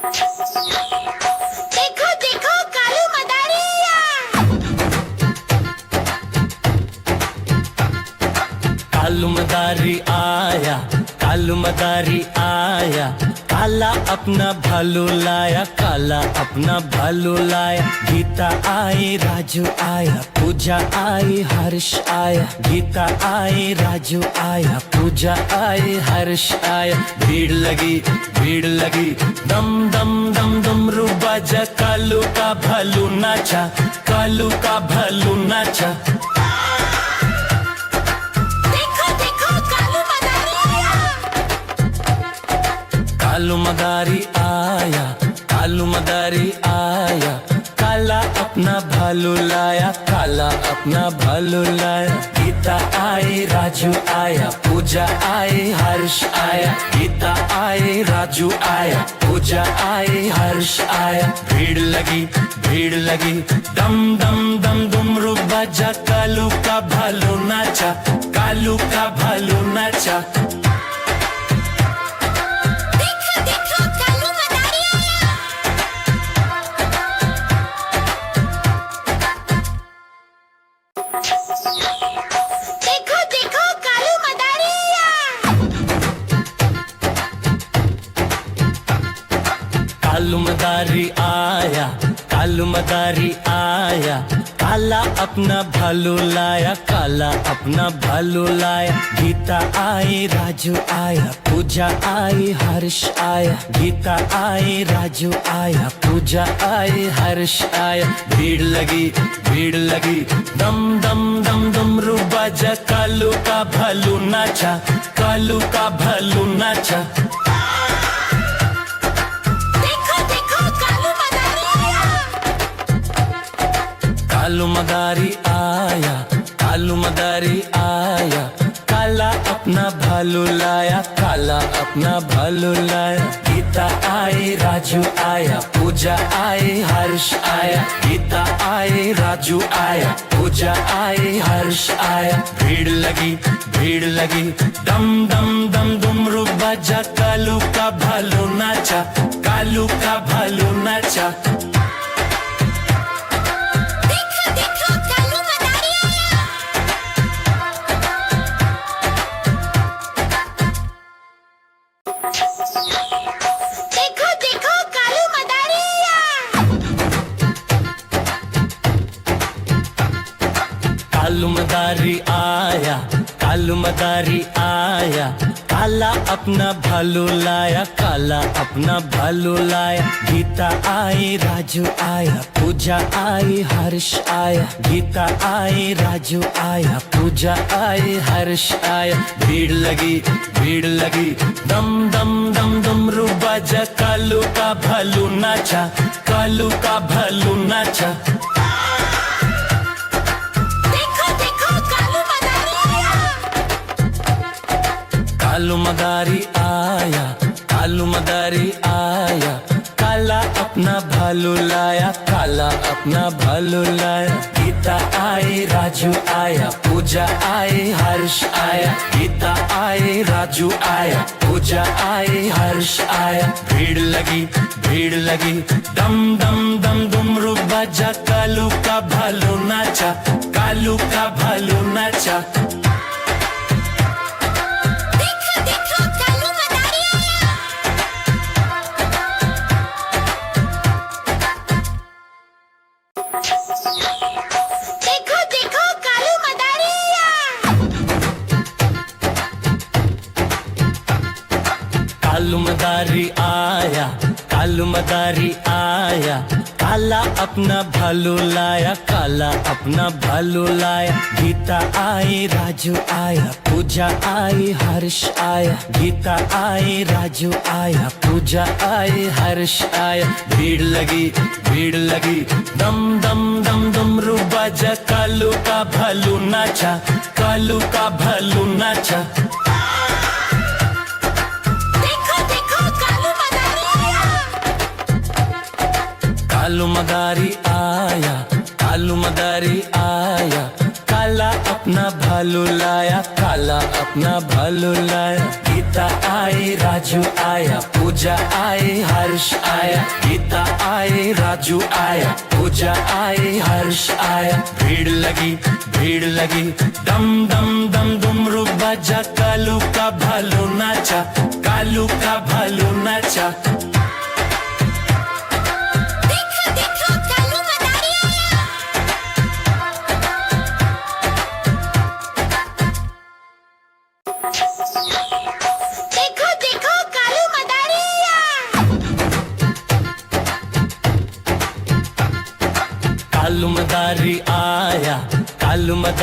देखो देखो कालू मदारिया। कालू मदारी आया, कालू मदारी आया, काला अपना भालू लाया, काला अपना भालू लाया। गीता आई, राजू आया, पूजा आई, हर्ष आया। गीता आई, राजू आया, पूजा आई, हर्ष आया। भीड़ लगी, भीड़ लगी, दम दम दम डमरू बाजा। कालू का भालू नाचा, कालू का भालू नाचा। कालू मदारी आया, कालू मदारी आया, काला अपना भालू लाया, काला अपना भालू लाया। गीता आई, राजू आया, पूजा आई, हर्ष आया। गीता आई, राजू आया, पूजा आई, हर्ष आया। भीड़ लगी, भीड़ लगी, दम दम दम डमरू बाजा। कालू का भालू नाचा, कालू का भालू नाचा। देखो देखो कालू मदारिया। कालू मदारी आया, कालू मदारी आया, काला अपना भालू लाया, काला अपना भालू लाया। गीता आई, राजू आया, पूजा आई, हर्ष आया। गीता आई, राजू आया, पूजा आई, हर्ष आया। भीड़ लगी, भीड़ लगी, दम दम दम डमरू बाजा। कालू का भालू नाचा, कालू का भालू नाचा। कालू मदारी आया, कालू मदारी आया, काला अपना भालू लाया, काला अपना भालू लाया। गीता आई, राजू आया, पूजा आई, हर्ष आया। गीता आई, राजू आया, पूजा आई, हर्ष आया। भीड़ लगी, भीड़ लगी, दम दम दम डमरू बाजा। कालू का भालू नाचा, कालू का भालू नाचा। देखो देखो कालू मदारिया। कालू मदारी आया, कालू मदारी आया, काला अपना भालू लाया, काला अपना भालू लाया। गीता आई, राजू आया, पूजा आई, हर्ष आया। गीता आई, राजू आया, पूजा आई, हर्ष आया। भीड़ लगी, भीड़ लगी, दम दम दम डमरू बाजा। कालू का भालू नाचा, कालू का भालू नाचा। कालू मदारी आया, कालू मदारी आया, काला अपना भालू लाया, काला अपना भालू लाया। गीता आई, राजू आया, पूजा आई, हर्ष आया। गीता आई, राजू आया, पूजा आई, हर्ष आया। भीड़ लगी, भीड़ लगी, दम दम दम डमरू बाजा। कालू का भालू नाचा, कालू का भालू नाचा। देखो देखो कालू मदारिया। कालू मदारी आया, कालू मदारी आया, काला अपना भालू लाया, काला अपना भालू लाया। गीता आई, राजू आया, पूजा आई, हर्ष आया। गीता आई, राजू आया, पूजा आई, हर्ष आया। भीड़ लगी, भीड़ लगी, दम दम दम डमरू बाजा। कालू का भालू नाचा, कालू का भालू नाचा। कालू मदारी आया, कालू मदारी आया, काला काला अपना भालू लाया, काला अपना भालू लाया। गीता आई, राजू आया, पूजा आई, हर्ष आया। गीता आई, राजू आया, पूजा आई, हर्ष आया। भीड़ लगी, दम दम दम डुमरू बजा, कालू का भालू नाचा, कालू का भालू नाचा। देखो देखो कालू मदारी आया। देखो देखो कालू मदारी आया। कालू मदारी आया, कालू मदारी